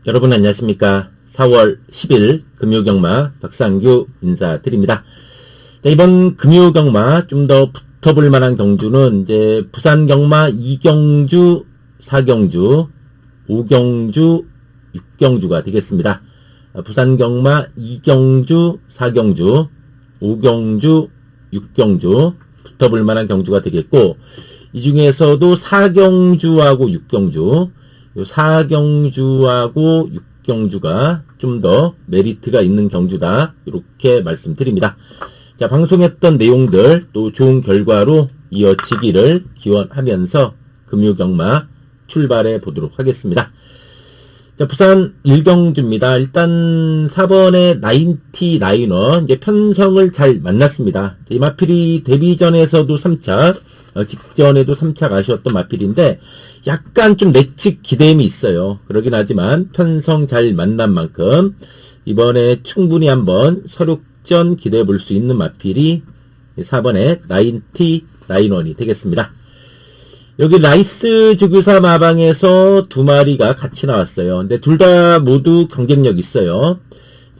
여러분 안녕하십니까. 4월 10일 금요경마 박상규 인사드립니다. 자, 이번 금요경마 좀 더 붙어볼 만한 경주는 이제 부산경마 2경주, 4경주, 5경주, 6경주가 되겠습니다. 부산경마 2경주, 4경주, 5경주, 6경주 붙어볼 만한 경주가 되겠고, 이 중에서도 4경주하고 6경주, 4경주하고 6경주가 좀 더 메리트가 있는 경주다, 이렇게 말씀드립니다. 자, 방송했던 내용들 또 좋은 결과로 이어지기를 기원하면서 금요경마 출발해 보도록 하겠습니다. 자, 부산 1경주입니다. 일단 4번의 나인티 라이너 이제 편성을 잘 만났습니다. 이 마필이 데뷔전에서도 3착, 직전에도 3착 아쉬웠던 마필인데 약간 좀 내측 기대임이 있어요. 그러긴 하지만 편성 잘 만난 만큼 이번에 충분히 한번 서륙전 기대해 볼 수 있는 마필이 4번의 나인티 라이너이 되겠습니다. 여기 라이스 조교사 마방에서 두 마리가 같이 나왔어요. 근데 둘 다 모두 경쟁력 있어요.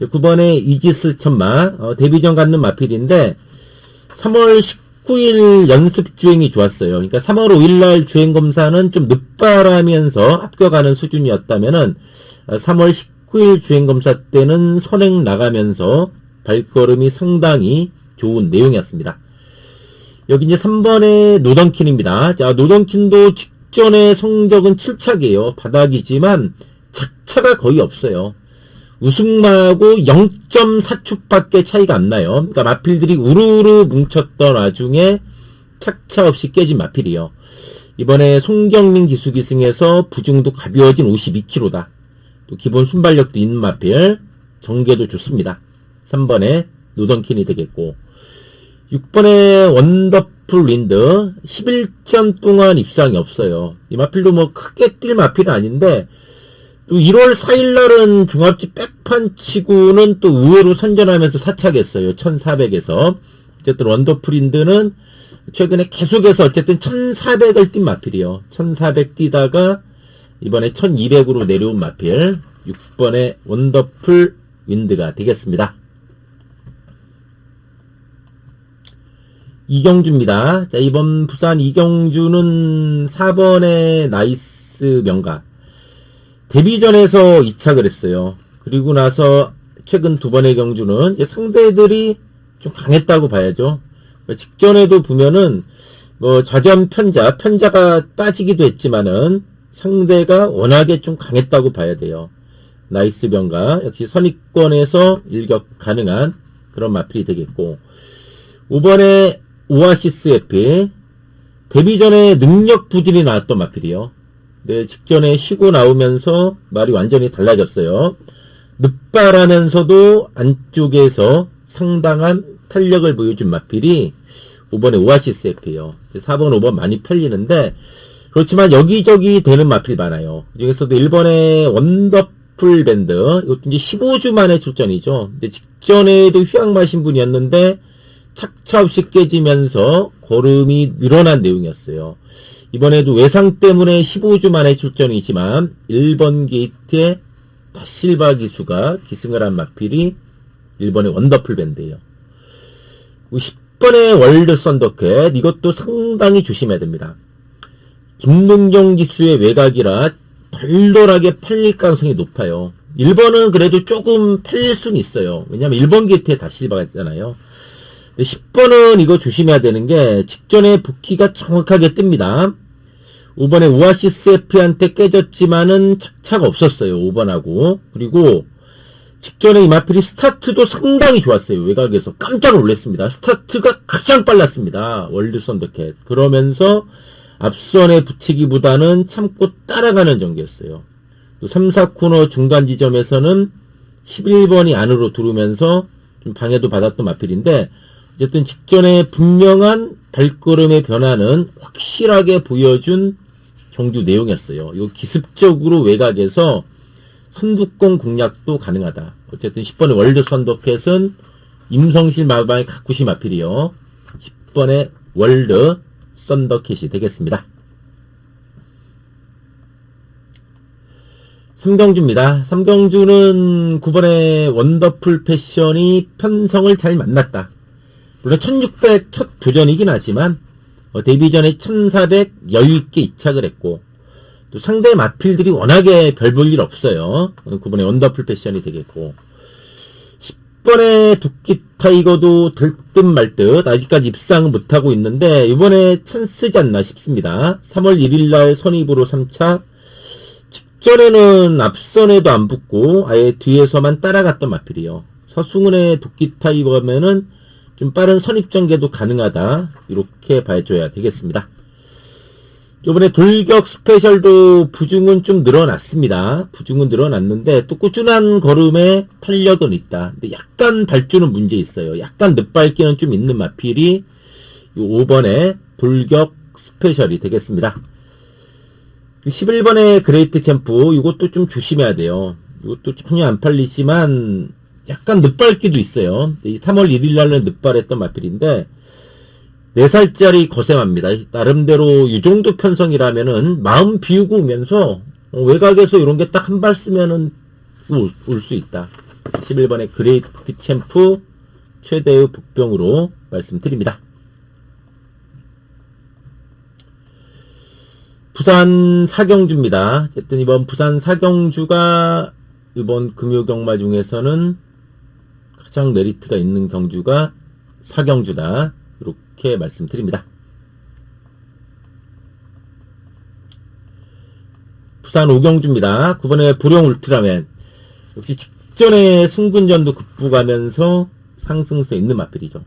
9번의 이지스 천마, 데뷔전 갖는 마필인데 3월 19일 연습 주행이 좋았어요. 그러니까 3월 5일날 주행 검사는 좀 늦바라면서 합격하는 수준이었다면은 3월 19일 주행 검사 때는 선행 나가면서 발걸음이 상당히 좋은 내용이었습니다. 여기 이제 3번의 노던킨입니다. 자, 노던킨도 직전의 성적은 7착이에요. 바닥이지만 착차가 거의 없어요. 우승마하고 0.4초 밖에 차이가 안 나요. 그러니까 마필들이 우르르 뭉쳤던 와중에 착차 없이 깨진 마필이요. 이번에 송경민 기수기 승에서 부중도 가벼워진 52kg다. 또 기본 순발력도 있는 마필, 정계도 좋습니다. 3번에 노던킨이 되겠고, 6번에 원더풀 윈드 11전 동안 입상이 없어요. 이 마필도 뭐 크게 뛸 마필은 아닌데 또 1월 4일날은 종합지 백판 치고는 또 의외로 선전하면서 사착했어요. 1400에서. 어쨌든 원더풀 윈드는 최근에 계속해서 어쨌든 1400을 뛴 마필이요. 1400 뛰다가 이번에 1200으로 내려온 마필 6번의 원더풀 윈드가 되겠습니다. 이경주입니다. 자, 이번 부산 이경주는 4번의 나이스 명가. 데뷔전에서 2착을 했어요. 그리고 나서 최근 두 번의 경주는 이제 상대들이 좀 강했다고 봐야죠. 직전에도 보면은 뭐 좌전 편자가 빠지기도 했지만은 상대가 워낙에 좀 강했다고 봐야 돼요. 나이스 명가 역시 선입권에서 일격 가능한 그런 마필이 되겠고, 5번에 오아시스 에피 데뷔전에 능력 부진이 나왔던 마필이요. 네, 직전에 쉬고 나오면서 말이 완전히 달라졌어요. 늦바라면서도 안쪽에서 상당한 탄력을 보여준 마필이 5번의 오아시스 에피요. 4번, 5번 많이 팔리는데 그렇지만 여기저기 되는 마필 많아요. 그 중에서도 1번의 원더풀 밴드, 이것도 이제 15주 만에 출전이죠. 근데 직전에도 휴양 마신 분이었는데 착차 없이 깨지면서 걸음이 늘어난 내용이었어요. 이번에도 외상 때문에 15주 만에 출전이지만 1번 게이트에 다실바 기수가 기승을 한 마필이 1번의 원더풀 밴드예요. 10번의 월드 썬더캣, 이것도 상당히 조심해야 됩니다. 김동경 기수의 외곽이라 덜덜하게 팔릴 가능성이 높아요. 1번은 그래도 조금 팔릴 수는 있어요. 왜냐면 1번 게이트에 다실바가 있잖아요. 10번은 이거 조심해야 되는 게 직전에 부키가 정확하게 뜹니다. 5번에 오아시스 에피한테 깨졌지만은 착차가 없었어요. 5번하고. 그리고 직전에 이 마필이 스타트도 상당히 좋았어요. 외곽에서 깜짝 놀랐습니다. 스타트가 가장 빨랐습니다. 월드 썬더캣. 그러면서 앞선에 붙이기보다는 참고 따라가는 전개였어요. 또 3, 4코너 중간 지점에서는 11번이 안으로 들어오면서 좀 방해도 받았던 마필인데, 어쨌든 직전에 분명한 발걸음의 변화는 확실하게 보여준 경주 내용이었어요. 이거 기습적으로 외곽에서 선두권 공략도 가능하다. 어쨌든 10번의 월드 썬더캣은 임성실 마방의 가쿠시 마필이요. 10번의 월드 썬더캣이 되겠습니다. 삼경주입니다. 삼경주는 9번의 원더풀 패션이 편성을 잘 만났다. 물론 1600 첫 도전이긴 하지만 데뷔 전에 1400 여유있게 이착을 했고 또 상대 마필들이 워낙에 별 볼 일 없어요. 9번의 원더풀 패션이 되겠고 10번의 도끼 타이거도 될 듯 말 듯 아직까지 입상은 못하고 있는데 이번에 찬스지 않나 싶습니다. 3월 1일날 선입으로 3차 직전에는 앞선에도 안 붙고 아예 뒤에서만 따라갔던 마필이요. 서승훈의 도끼 타이거면은 좀 빠른 선입전개도 가능하다 이렇게 봐줘야 되겠습니다. 이번에 돌격 스페셜도 부중은 좀 늘어났습니다. 부중은 늘어났는데 또 꾸준한 걸음에 탄력은 있다. 근데 약간 발주는 문제 있어요. 약간 늦발기는 좀 있는 마필이 5번의 돌격 스페셜이 되겠습니다. 11번의 그레이트 챔프 이것도 좀 조심해야 돼요. 이것도 전혀 안 팔리지만 약간 늦발기도 있어요. 3월 1일날은 늦발했던 마필인데 4살짜리 거sem합니다. 나름대로 이 정도 편성이라면은 마음 비우고 오면서 외곽에서 이런 게 딱 한 발 쓰면은 올 수 있다. 11번의 그레이트 챔프 최대의 복병으로 말씀드립니다. 부산 사경주입니다. 어쨌든 이번 부산 사경주가 이번 금요경마 중에서는 가장 메리트가 있는 경주가 사경주다. 이렇게 말씀드립니다. 부산 오경주입니다. 9번에 불용 울트라맨. 역시 직전에 승군전도 급부가면서 상승세 있는 마필이죠.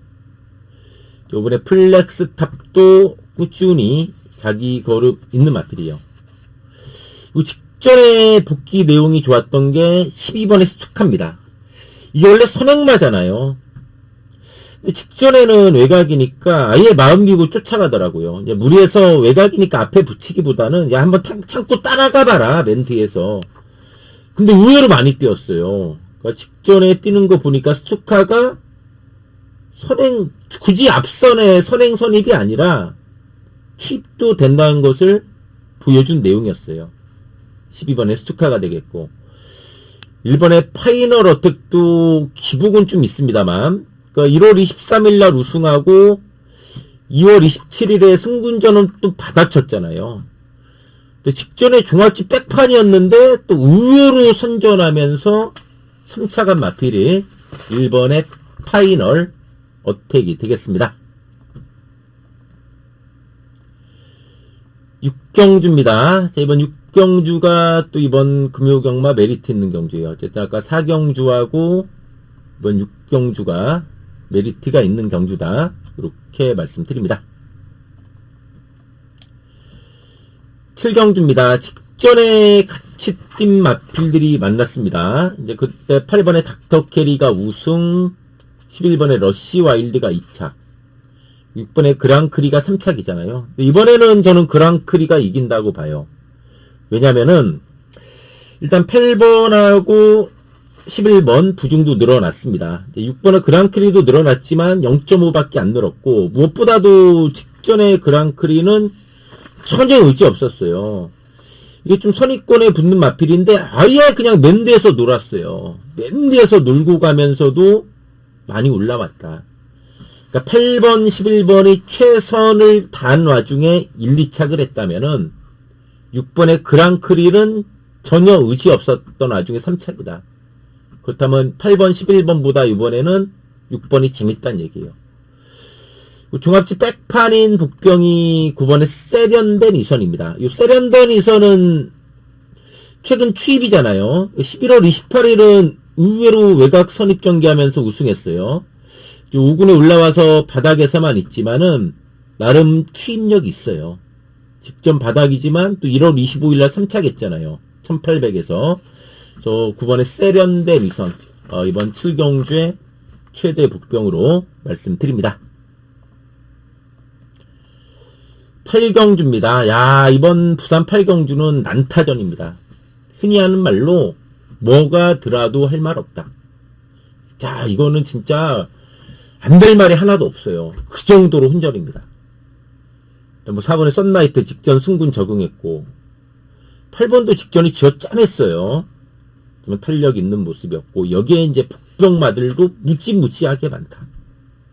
요번에 플렉스 탑도 꾸준히 자기 걸음 있는 마필이에요. 직전에 복귀 내용이 좋았던 게 12번의 스투카입니다. 이게 원래 선행마잖아요. 직전에는 외곽이니까 아예 마음 비우고 쫓아가더라고요. 이제 무리해서 외곽이니까 앞에 붙이기보다는 야 한번 참고 따라가봐라 맨 뒤에서. 근데 의외로 많이 뛰었어요. 그러니까 직전에 뛰는 거 보니까 스투카가 선행 굳이 앞선의 선행 선입이 아니라 취입도 된다는 것을 보여준 내용이었어요. 12번에 스투카가 되겠고 1번에 파이널 어택도 기복은 좀 있습니다만 그러니까 1월 23일 날 우승하고 2월 27일에 승군전은 또 받아쳤잖아요. 근데 직전에 종합지 백판이었는데 또 의외로 선전하면서 3차간 마필이 1번의 파이널 어택이 되겠습니다. 6경주입니다. 자, 이번 6경주가 또 이번 금요경마 메리트 있는 경주예요. 어쨌든 아까 4경주하고 이번 6경주가 메리트가 있는 경주다. 이렇게 말씀드립니다. 7경주입니다. 직전에 같이 뛴 마필들이 만났습니다. 이제 그때 8번의 닥터 캐리가 우승, 11번의 러시 와일드가 2차, 6번의 그랑크리가 3차기잖아요. 이번에는 저는 그랑크리가 이긴다고 봐요. 왜냐면은 일단 8번하고 11번 부중도 늘어났습니다. 6번의 그랑크리도 늘어났지만 0.5밖에 안 늘었고 무엇보다도 직전에 그랑크리는 전혀 의지 없었어요. 이게 좀 선입권에 붙는 마필인데 아예 그냥 맨 뒤에서 놀았어요. 맨 뒤에서 놀고 가면서도 많이 올라왔다. 그러니까 8번, 11번이 최선을 다한 와중에 1, 2착을 했다면은 6번의 그랑크리는 전혀 의지 없었던 와중에 3착이다. 그렇다면 8번, 11번보다 이번에는 6번이 재밌다는 얘기예요. 종합지 백판인 복병이 9번의 세련된 이선입니다. 이 세련된 이선은 최근 취입이잖아요. 11월 28일은 의외로 외곽 선입 전개하면서 우승했어요. 5군에 올라와서 바닥에서만 있지만은 나름 취입력이 있어요. 직전 바닥이지만 또 1월 25일날 3차겠잖아요. 1800에서. 저 9번의 세련된 이선 이번 7경주의 최대 복병으로 말씀드립니다. 8경주입니다. 야, 이번 부산 8경주는 난타전입니다. 흔히 하는 말로 뭐가 들어도 할 말 없다. 자, 이거는 진짜 안 될 말이 하나도 없어요. 그 정도로 혼절입니다. 뭐 4번의 썬라이트 직전 승군 적응했고 8번도 직전에 쥐어 짜냈어요. 탄력 있는 모습이었고, 여기에 이제 복병마들도 무지무지하게 많다.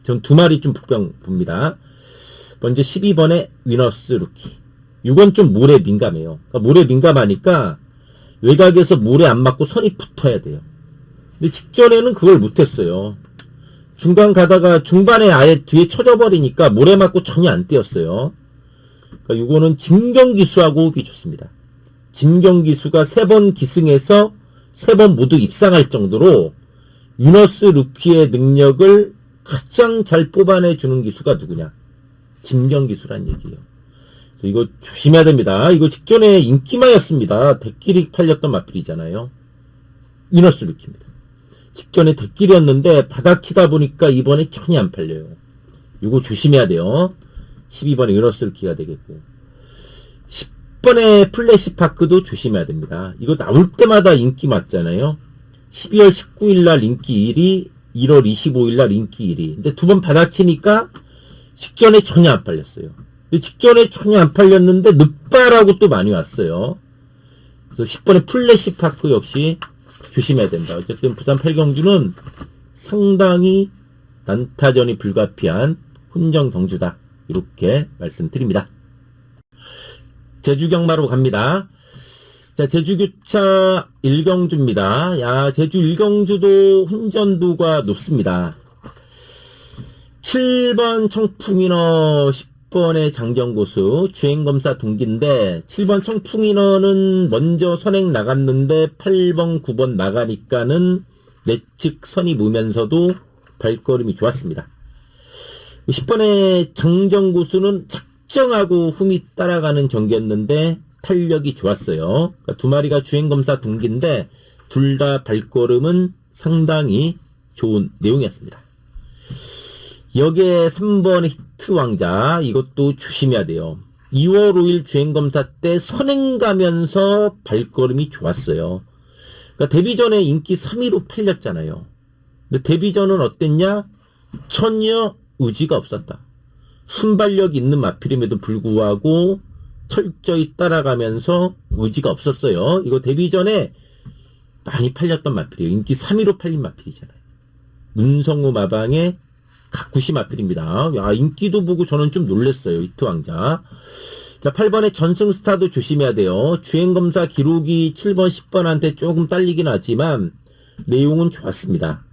전 두 마리 좀 복병 봅니다. 먼저 12번에 위너스 루키. 이건 좀 모래 민감해요. 그러니까 모래 민감하니까 외곽에서 모래 안 맞고 선이 붙어야 돼요. 근데 직전에는 그걸 못했어요. 중간 가다가 중반에 아예 뒤에 쳐져버리니까 모래 맞고 전혀 안 뛰었어요. 그러니까 이거는 진경기수하고 호흡이 좋습니다. 진경기수가 3번 기승해서 3번 모두 입상할 정도로 위너스 루키의 능력을 가장 잘 뽑아내주는 기수가 누구냐? 진경기수란 얘기예요. 그래서 이거 조심해야 됩니다. 이거 직전에 인기마였습니다. 대끼리 팔렸던 마필이잖아요. 위너스 루키입니다. 직전에 대끼리였는데 바닥치다 보니까 이번에 천이 안 팔려요. 이거 조심해야 돼요. 12번에 위너스 루키가 되겠고, 10번에 플래시파크도 조심해야 됩니다. 이거 나올 때마다 인기 맞잖아요. 12월 19일 날 인기 1위, 1월 25일 날 인기 1위. 근데 두 번 바닥치니까 직전에 전혀 안 팔렸어요. 직전에 전혀 안 팔렸는데 늦바라고 또 많이 왔어요. 그래서 10번에 플래시파크 역시 조심해야 된다. 어쨌든 부산 8경주는 상당히 난타전이 불가피한 혼정 경주다. 이렇게 말씀드립니다. 제주경마로 갑니다. 자, 제주교차 1경주입니다. 야, 제주 1경주도 혼전도가 높습니다. 7번 청풍인어, 10번의 장정고수, 주행검사 동기인데, 7번 청풍인어는 먼저 선행 나갔는데, 8번, 9번 나가니까는 내측 선이 무면서도 발걸음이 좋았습니다. 10번의 장정고수는 작정하고 흠이 따라가는 전개였는데, 탄력이 좋았어요. 그러니까 두 마리가 주행검사 동기인데, 둘 다 발걸음은 상당히 좋은 내용이었습니다. 여기에 3번의 히트왕자, 이것도 조심해야 돼요. 2월 5일 주행검사 때 선행 가면서 발걸음이 좋았어요. 그러니까 데뷔전에 인기 3위로 팔렸잖아요. 근데 데뷔전은 어땠냐? 전혀 의지가 없었다. 순발력 있는 마필임에도 불구하고 철저히 따라가면서 의지가 없었어요. 이거 데뷔전에 많이 팔렸던 마필이에요. 인기 3위로 팔린 마필이잖아요. 문성우 마방의 가쿠시 마필입니다. 야, 인기도 보고 저는 좀 놀랬어요. 히트왕자. 자, 8번의 전승스타도 조심해야 돼요. 주행검사 기록이 7번, 10번한테 조금 딸리긴 하지만 내용은 좋았습니다.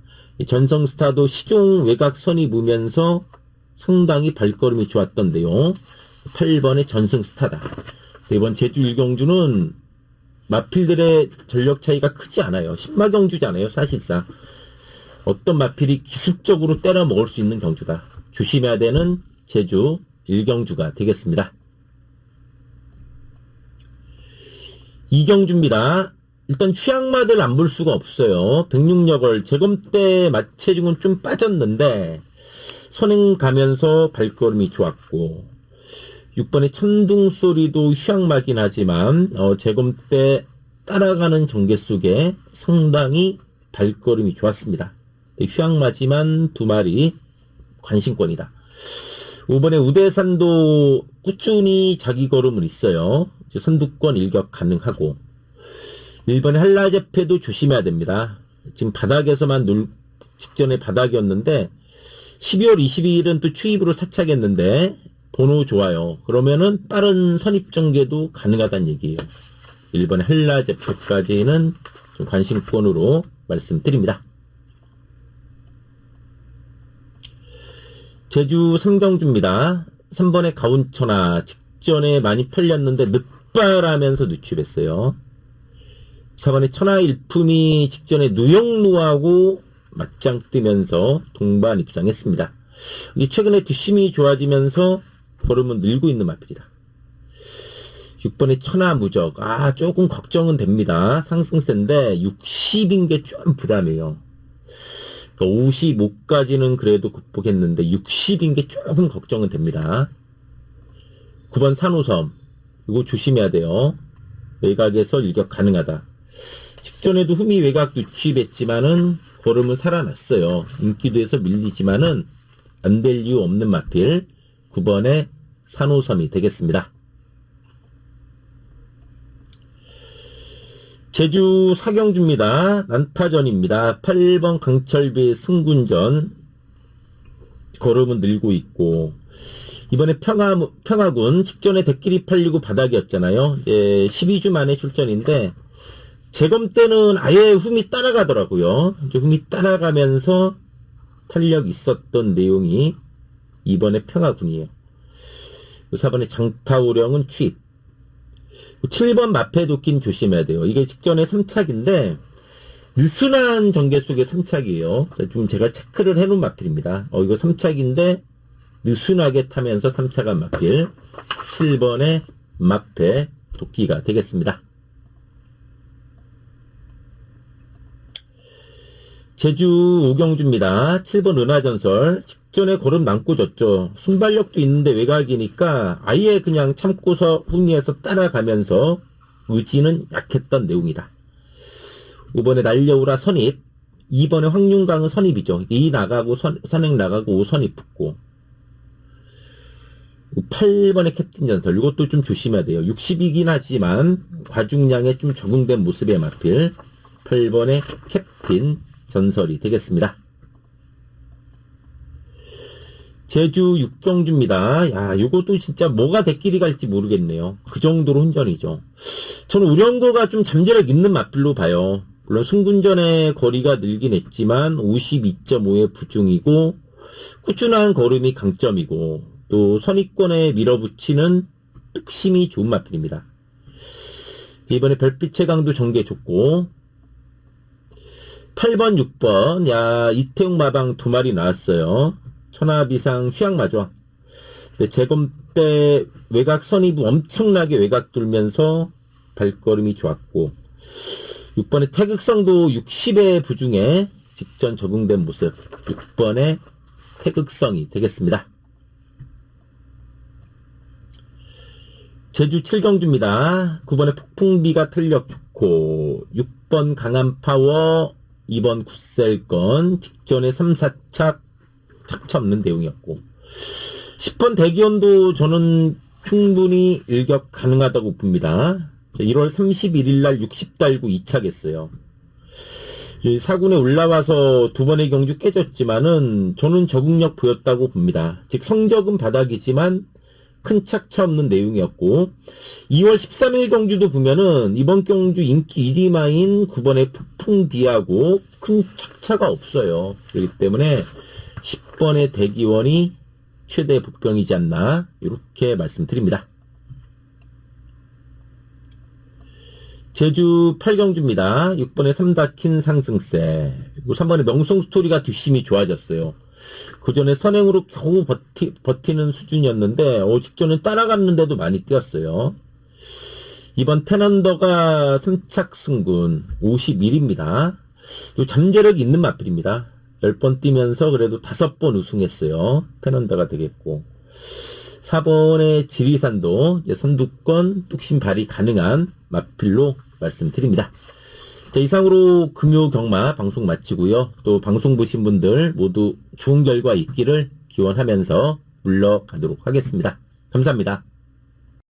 전승스타도 시종 외곽선이 무면서 상당히 발걸음이 좋았던데요. 8번의 전승스타다. 이번 제주 1경주는 마필들의 전력 차이가 크지 않아요. 신마경주잖아요. 사실상. 어떤 마필이 기습적으로 때려 먹을 수 있는 경주다. 조심해야 되는 제주 1경주가 되겠습니다. 2경주입니다. 일단 휴양마들 안 볼 수가 없어요. 106여걸 재검 때 마체중은 좀 빠졌는데 선행 가면서 발걸음이 좋았고, 6번의 천둥소리도 휴양마긴 하지만 재검 때 따라가는 전개 속에 상당히 발걸음이 좋았습니다. 휴양마지만 두 마리 관심권이다. 5번에 우대산도 꾸준히 자기 걸음은 있어요. 선두권 일격 가능하고, 1번에 한라제패도 조심해야 됩니다. 지금 바닥에서만 직전에 바닥이었는데 12월 22일은 또 추입으로 사착했는데 번호 좋아요. 그러면은 빠른 선입전개도 가능하다는 얘기예요. 1번에 한라제패까지는 좀 관심권으로 말씀드립니다. 제주 3경주입니다. 3번의 가운천하, 직전에 많이 팔렸는데 늦발하면서 누출했어요. 4번의 천하일품이 직전에 누영루하고 맞짱 뜨면서 동반 입상했습니다. 최근에 뒷심이 좋아지면서 걸음은 늘고 있는 마필이다. 6번의 천하무적, 조금 걱정은 됩니다. 상승세인데 60인 게 좀 부담해요. 55까지는 그래도 극복했는데 60인 게 조금 걱정은 됩니다. 9번 산호섬, 이거 조심해야 돼요. 외곽에서 일격 가능하다. 직전에도 흠이 외곽 유치했지만은 걸음은 살아났어요. 인기도에서 밀리지만은 안 될 이유 없는 마필 9번의 산호섬이 되겠습니다. 제주 사경주입니다. 난타전입니다. 8번 강철비의 승군전. 걸음은 늘고 있고, 이번에 평화군 직전에 대끼리 팔리고 바닥이었잖아요. 이제 12주 만에 출전인데, 재검 때는 아예 흠이 따라가더라고요. 이제 흠이 따라가면서 탄력 있었던 내용이 이번에 평화군이에요. 4번에 장타오령은 취입. 7번 마패도끼는 조심해야 돼요. 이게 직전에 3착인데 느슨한 전개 속의 3착이에요. 좀 제가 체크를 해놓은 마필입니다. 이거 3착인데 느슨하게 타면서 3착한 마필. 7번의 마패 도끼가 되겠습니다. 제주 오경주입니다. 7번 은하전설. 직전에 걸음 남고 졌죠. 순발력도 있는데 외곽이니까 아예 그냥 참고서 흥리해서 따라가면서 의지는 약했던 내용이다. 5번에 날려오라 선입. 2번에 황윤강은 선입이죠. 2 나가고 선행 나가고 5 선입 붙고. 8번의 캡틴 전설. 이것도 좀 조심해야 돼요. 60이긴 하지만 과중량에 좀 적응된 모습의 마필. 8번의 캡틴 전설이 되겠습니다. 제주 육경주입니다. 야, 요것도 진짜 뭐가 대끼리 갈지 모르겠네요. 그 정도로 혼전이죠. 저는 우령거가 좀 잠재력 있는 마필로 봐요. 물론 승군전의 거리가 늘긴 했지만 52.5의 부중이고 꾸준한 걸음이 강점이고 또 선입권에 밀어붙이는 뚝심이 좋은 마필입니다. 이번에 별빛의 강도 전개 좋고 8번, 6번. 야, 이태용 마방 2마리 나왔어요. 천하비상 휴양마죠. 재검 때 외곽 선입부 엄청나게 외곽 돌면서 발걸음이 좋았고 6번의 태극성도 60의 부중에 직전 적응된 모습. 6번의 태극성이 되겠습니다. 제주 7경주입니다. 9번의 폭풍비가 탄력 좋고 6번 강한 파워 2번 굿셀건 직전에 3, 4착 착차 없는 내용이었고 10번 대기원도 저는 충분히 일격 가능하다고 봅니다. 1월 31일날 60달구 2착했어요. 사군에 올라와서 2번의 경주 깨졌지만은 저는 적응력 보였다고 봅니다. 즉 성적은 바닥이지만 큰 착차 없는 내용이었고 2월 13일 경주도 보면은 이번 경주 인기 1위마인 9번의 폭풍비하고 큰 착차가 없어요. 그렇기 때문에 10번의 대기원이 최대 복병이지 않나 이렇게 말씀드립니다. 제주 8경주입니다. 6번의 삼다킨 상승세 그리고 3번의 명성스토리가 뒷심이 좋아졌어요. 그 전에 선행으로 겨우 버티는 수준이었는데 직전은 따라갔는데도 많이 뛰었어요. 이번 테넌더가 3착 승군 51입니다. 잠재력이 있는 마필입니다. 10번 뛰면서 그래도 5번 우승했어요. 테넌더가 되겠고 4번의 지리산도 선두권 뚝심 발휘 가능한 마필로 말씀드립니다. 자, 이상으로 금요 경마 방송 마치고요. 또 방송 보신 분들 모두 좋은 결과 있기를 기원하면서 물러가도록 하겠습니다. 감사합니다.